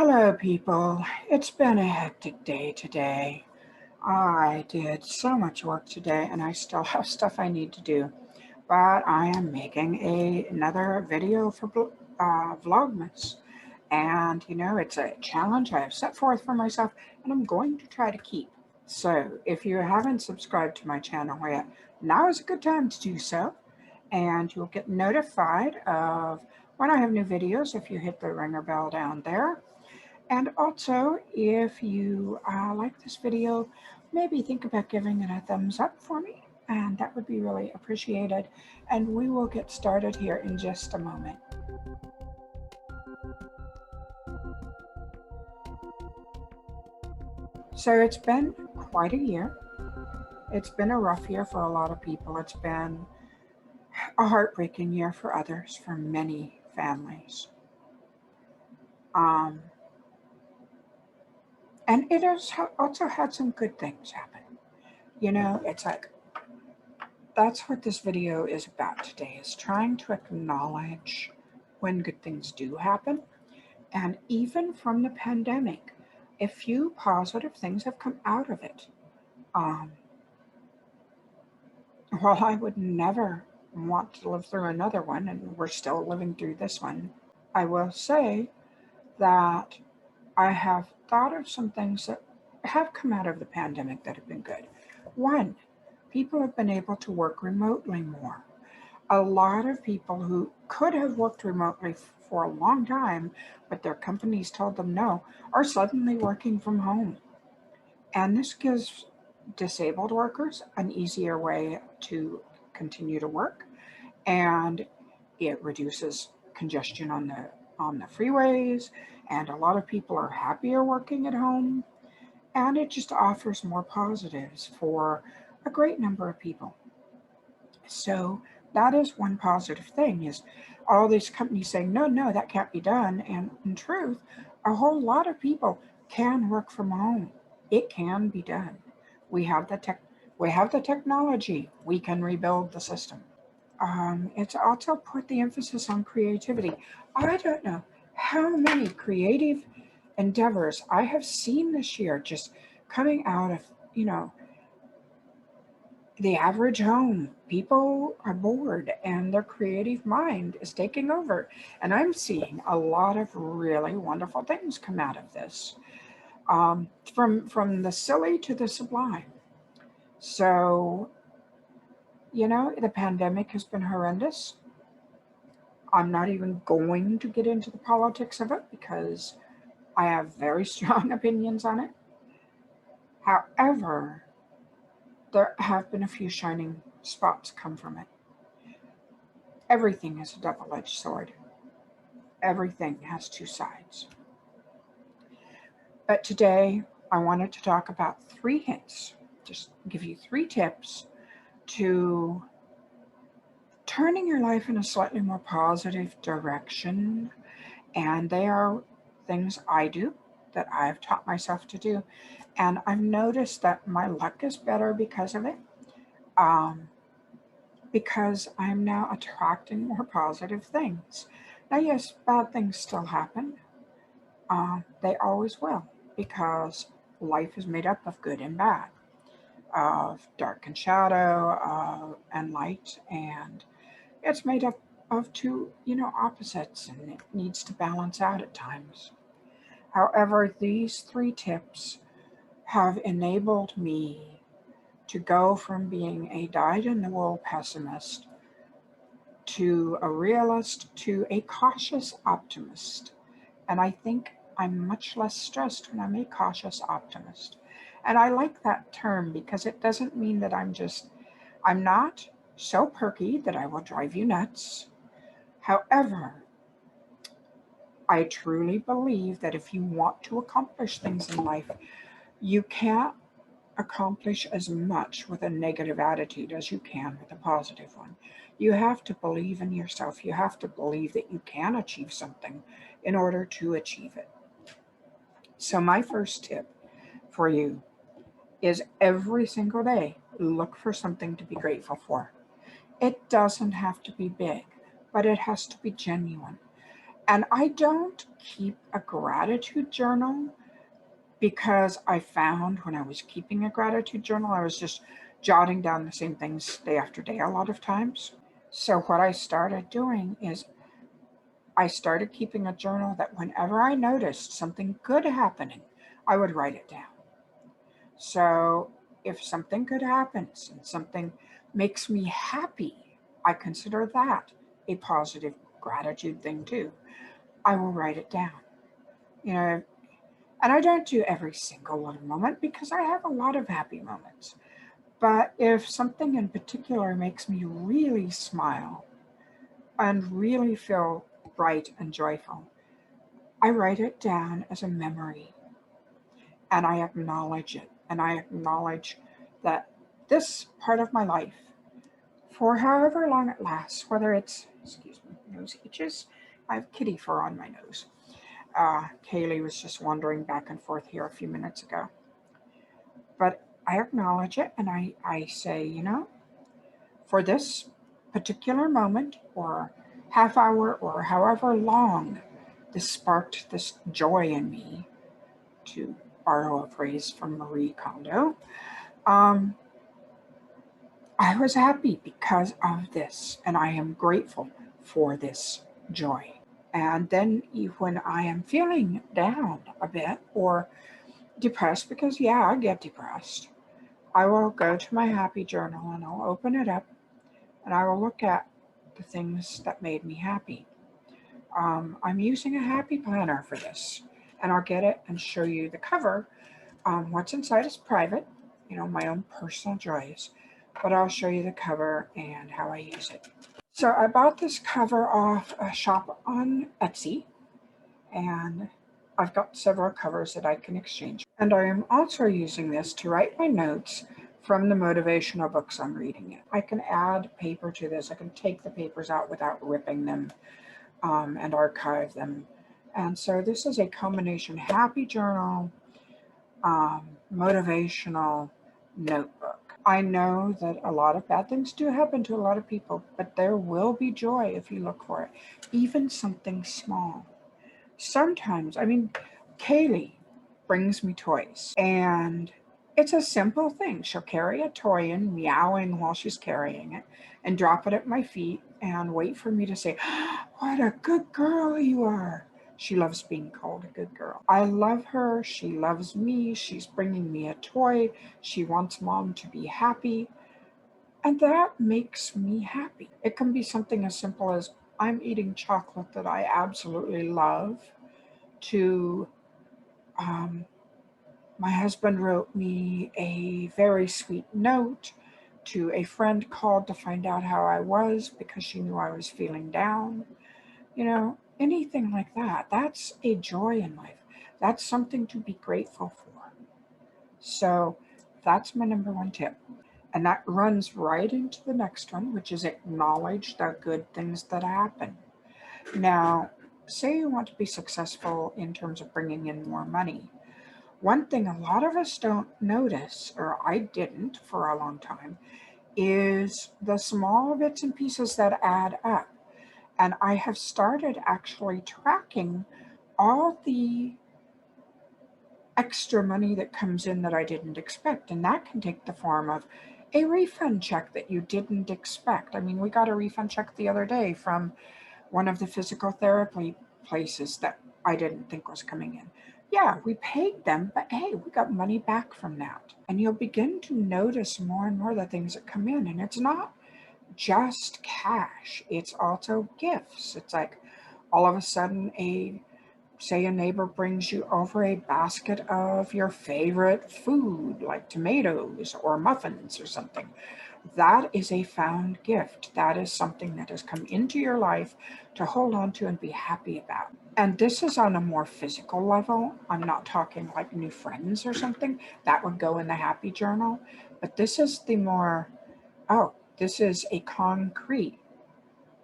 Hello, people. It's been a hectic day today. I did so much work today and I still have stuff I need to do, but I am making another video for Vlogmas. And it's a challenge I have set forth for myself and I'm going to try to keep. So if you haven't subscribed to my channel yet, now is a good time to do so. And you'll get notified of when I have new videos if you hit the ringer bell down there. And also, if you like this video, maybe think about giving it a thumbs up for me, and that would be really appreciated. And we will get started here in just a moment. So it's been quite a year. It's been a rough year for a lot of people. It's been a heartbreaking year for others, for many families. And it has also had some good things happen. It's like, that's what this video is about today, is trying to acknowledge when good things do happen. And even from the pandemic, a few positive things have come out of it. While I would never want to live through another one, and we're still living through this one, I will say that I have thought of some things that have come out of the pandemic that have been good. One, people have been able to work remotely more. A lot of people who could have worked remotely for a long time, but their companies told them no, are suddenly working from home. And this gives disabled workers an easier way to continue to work, and it reduces congestion on the freeways, and a lot of people are happier working at home, and it just offers more positives for a great number of people. So that is one positive thing, is all these companies saying, no, that can't be done. And in truth, a whole lot of people can work from home. It can be done. We have the technology. We can rebuild the system. It's also put the emphasis on creativity. I don't know how many creative endeavors I have seen this year just coming out of, the average home. People are bored and their creative mind is taking over. And I'm seeing a lot of really wonderful things come out of this, from the silly to the sublime. So, the pandemic has been horrendous. I'm not even going to get into the politics of it because I have very strong opinions on it. However, there have been a few shining spots come from it. Everything is a double-edged sword. Everything has two sides. But today, I wanted to talk about 3 hints, just give you 3 tips to turning your life in a slightly more positive direction. And they are things I do, that I've taught myself to do. And I've noticed that my luck is better because of it. Because I'm now attracting more positive things. Now, yes, bad things still happen. They always will, because life is made up of good and bad, of dark and shadow, and light, and it's made up of 2, opposites, and it needs to balance out at times. However, these 3 tips have enabled me to go from being a dyed-in-the-wool pessimist to a realist to a cautious optimist. And I think I'm much less stressed when I'm a cautious optimist. And I like that term because it doesn't mean that I'm not so perky that I will drive you nuts. However, I truly believe that if you want to accomplish things in life, you can't accomplish as much with a negative attitude as you can with a positive one. You have to believe in yourself. You have to believe that you can achieve something in order to achieve it. So my first tip for you is every single day, look for something to be grateful for. It doesn't have to be big, but it has to be genuine. And I don't keep a gratitude journal because I found when I was keeping a gratitude journal, I was just jotting down the same things day after day a lot of times. So what I started doing is I started keeping a journal that whenever I noticed something good happening, I would write it down. So if something good happens and something makes me happy, I consider that a positive gratitude thing too. I will write it down. You know, and I don't do every single little moment because I have a lot of happy moments. But if something in particular makes me really smile and really feel bright and joyful, I write it down as a memory and I acknowledge it. And I acknowledge that this part of my life, for however long it lasts, whether it's, excuse me, nose itches, I have kitty fur on my nose. Kaylee was just wandering back and forth here a few minutes ago. But I acknowledge it and I say, you know, for this particular moment or half hour or however long this sparked this joy in me, to borrow a phrase from Marie Kondo, I was happy because of this and I am grateful for this joy. And then when I am feeling down a bit or depressed, because yeah, I get depressed, I will go to my happy journal and I'll open it up and I will look at the things that made me happy. I'm using a happy planner for this, and I'll get it and show you the cover. What's inside is private, you know, my own personal joys, but I'll show you the cover and how I use it. So I bought this cover off a shop on Etsy, and I've got several covers that I can exchange. And I am also using this to write my notes from the motivational books I'm reading. I can add paper to this. I can take the papers out without ripping them and archive them. And so this is a combination happy journal, motivational notebook. I know that a lot of bad things do happen to a lot of people, but there will be joy if you look for it, even something small. Sometimes, I mean, Kaylee brings me toys, and it's a simple thing. She'll carry a toy in, meowing while she's carrying it, and drop it at my feet and wait for me to say, "What a good girl you are." She loves being called a good girl. I love her. She loves me. She's bringing me a toy. She wants mom to be happy. And that makes me happy. It can be something as simple as I'm eating chocolate that I absolutely love, to my husband wrote me a very sweet note, to a friend called to find out how I was because she knew I was feeling down. You know, anything like that. That's a joy in life. That's something to be grateful for. So that's my number one tip. And that runs right into the next one, which is acknowledge the good things that happen. Now, say you want to be successful in terms of bringing in more money. One thing a lot of us don't notice, or I didn't for a long time, is the small bits and pieces that add up. And I have started actually tracking all the extra money that comes in that I didn't expect. And that can take the form of a refund check that you didn't expect. I mean, we got a refund check the other day from one of the physical therapy places that I didn't think was coming in. Yeah, we paid them, but hey, we got money back from that. And you'll begin to notice more and more the things that come in. And it's not just cash, it's also gifts. It's like all of a sudden say a neighbor brings you over a basket of your favorite food, like tomatoes or muffins or something. That is a found gift. That is something that has come into your life to hold on to and be happy about. And this is on a more physical level. I'm not talking like new friends or something. That would go in the happy journal. But this is the more, oh, this is a concrete,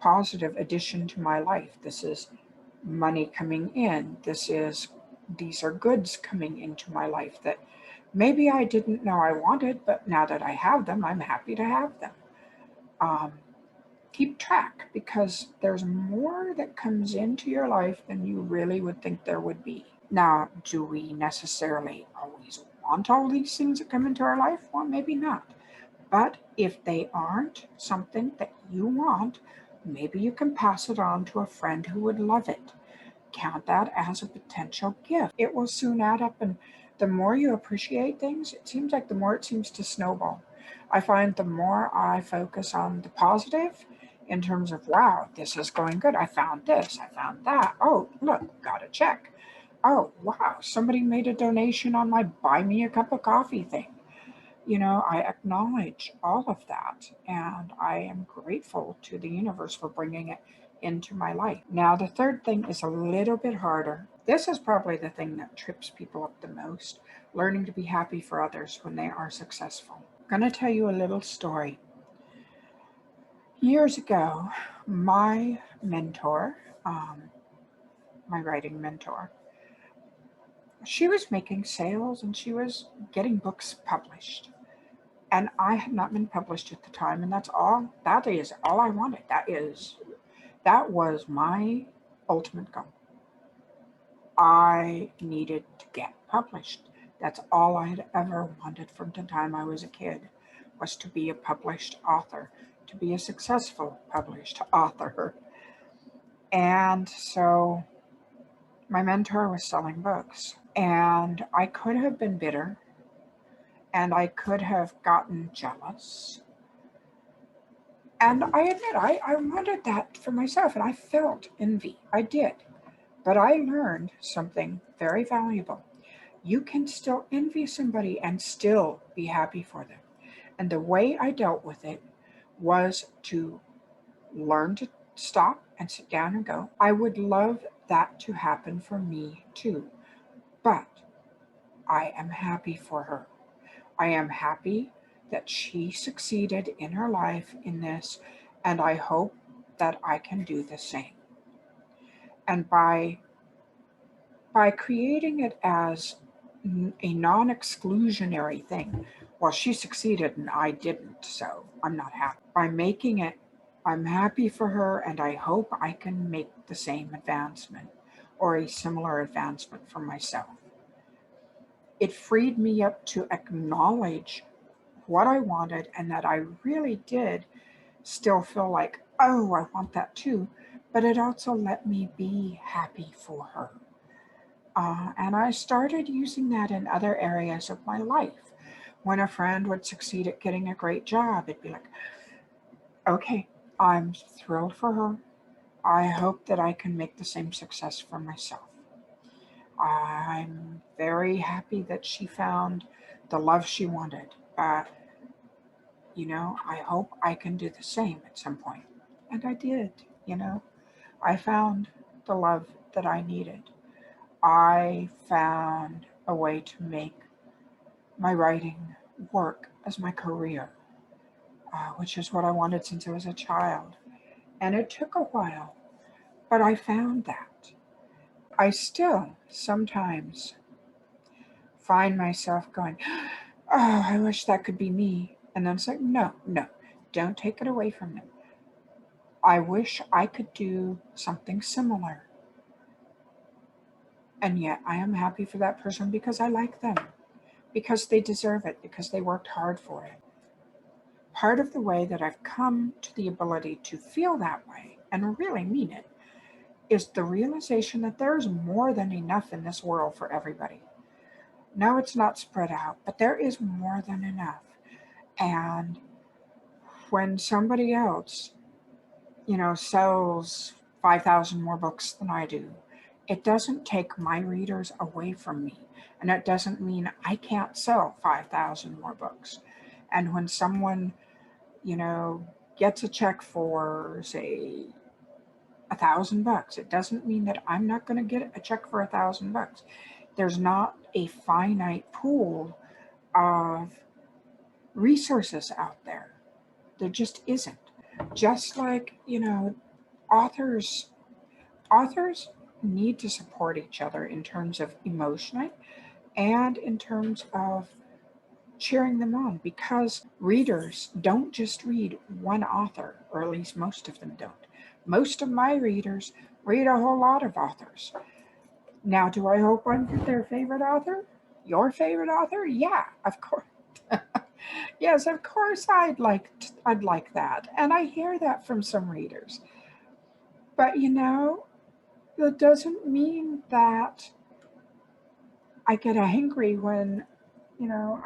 positive addition to my life. This is money coming in. These are goods coming into my life that maybe I didn't know I wanted, but now that I have them, I'm happy to have them. Um, keep track, because there's more that comes into your life than you really would think there would be. Now, do we necessarily always want all these things that come into our life? Well, maybe not. But if they aren't something that you want, maybe you can pass it on to a friend who would love it. Count that as a potential gift. It will soon add up, and the more you appreciate things, it seems like the more it seems to snowball. I find the more I focus on the positive in terms of, wow, this is going good. I found this, I found that. Oh, look, got a check. Oh, wow, somebody made a donation on my buy me a cup of coffee thing. I acknowledge all of that, and I am grateful to the universe for bringing it into my life. Now, the third thing is a little bit harder. This is probably the thing that trips people up the most, learning to be happy for others when they are successful. I'm going to tell you a little story. Years ago, my mentor, my writing mentor, she was making sales and she was getting books published. And I had not been published at the time, and that is all I wanted. That was my ultimate goal. I needed to get published. That's all I had ever wanted from the time I was a kid, was to be a published author, to be a successful published author. And so my mentor was selling books, and I could have been bitter, and I could have gotten jealous. And I admit, I wanted that for myself, and I felt envy. I did. But I learned something very valuable. You can still envy somebody and still be happy for them. And the way I dealt with it was to learn to stop and sit down and go, I would love that to happen for me too. But I am happy for her. I am happy that she succeeded in her life in this, and I hope that I can do the same. And by creating it as a non-exclusionary thing, well, she succeeded and I didn't, so I'm not happy. By making it, I'm happy for her and I hope I can make the same advancement or a similar advancement for myself. It freed me up to acknowledge what I wanted and that I really did still feel like, oh, I want that too. But it also let me be happy for her. And I started using that in other areas of my life. When a friend would succeed at getting a great job, it'd be like, okay, I'm thrilled for her. I hope that I can make the same success for myself. I'm very happy that she found the love she wanted. I hope I can do the same at some point. And I did, I found the love that I needed. I found a way to make my writing work as my career, which is what I wanted since I was a child. And it took a while, but I found that. I still sometimes find myself going, oh, I wish that could be me. And then it's like, no, don't take it away from them. I wish I could do something similar. And yet I am happy for that person because I like them, because they deserve it, because they worked hard for it. Part of the way that I've come to the ability to feel that way and really mean it is the realization that there's more than enough in this world for everybody. No, it's not spread out, but there is more than enough. And when somebody else, sells 5,000 more books than I do, it doesn't take my readers away from me. And it doesn't mean I can't sell 5,000 more books. And when someone, gets a check for, say, $1,000, it doesn't mean that I'm not going to get a check for $1,000. There's not a finite pool of resources out there. There just isn't. Just like, authors need to support each other in terms of emotionally and in terms of cheering them on, because readers don't just read one author, or at least most of them don't. Most of my readers read a whole lot of authors. Now, do I hope I'm their favorite author? Your favorite author? Yeah, of course. Yes, of course I'd like that. And I hear that from some readers. But that doesn't mean that I get angry when,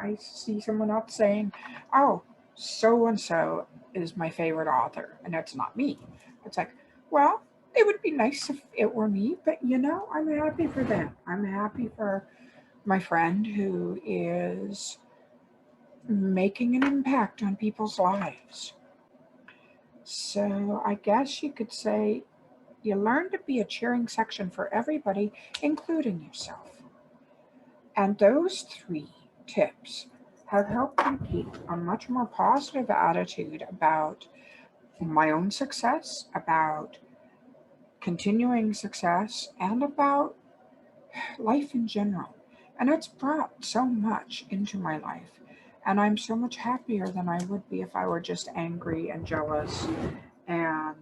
I see someone else saying, "Oh, so and so is my favorite author," and it's not me. It's like, well, it would be nice if it were me, but I'm happy for them. I'm happy for my friend who is making an impact on people's lives. So I guess you could say you learn to be a cheering section for everybody, including yourself. And those 3 tips have helped me keep a much more positive attitude about my own success, about continuing success, and about life in general. And it's brought so much into my life. And I'm so much happier than I would be if I were just angry and jealous and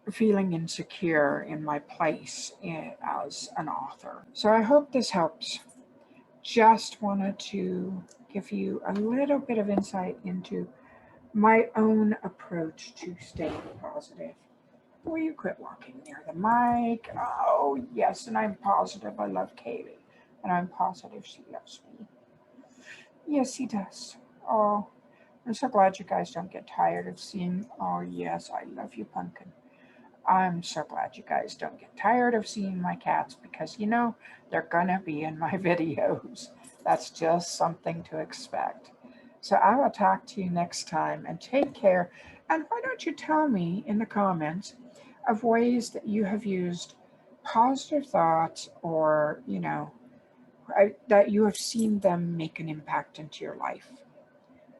feeling insecure in my place as an author. So I hope this helps. Just wanted to give you a little bit of insight into my own approach to staying positive. Will you quit walking near the mic? Oh, yes, and I'm positive I love Kaylee, and I'm positive she loves me. Yes, he does. Oh, I'm so glad you guys don't get tired of seeing, oh, yes, I love you, Pumpkin. I'm so glad you guys don't get tired of seeing my cats, because they're gonna be in my videos. That's just something to expect. So I will talk to you next time, and take care. And why don't you tell me in the comments of ways that you have used positive thoughts, or that you have seen them make an impact into your life.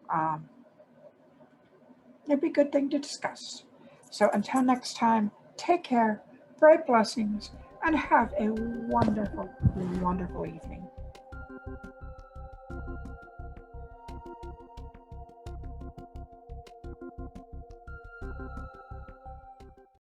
Um, It'd be a good thing to discuss. So until next time, take care, bright blessings, and have a wonderful, wonderful evening.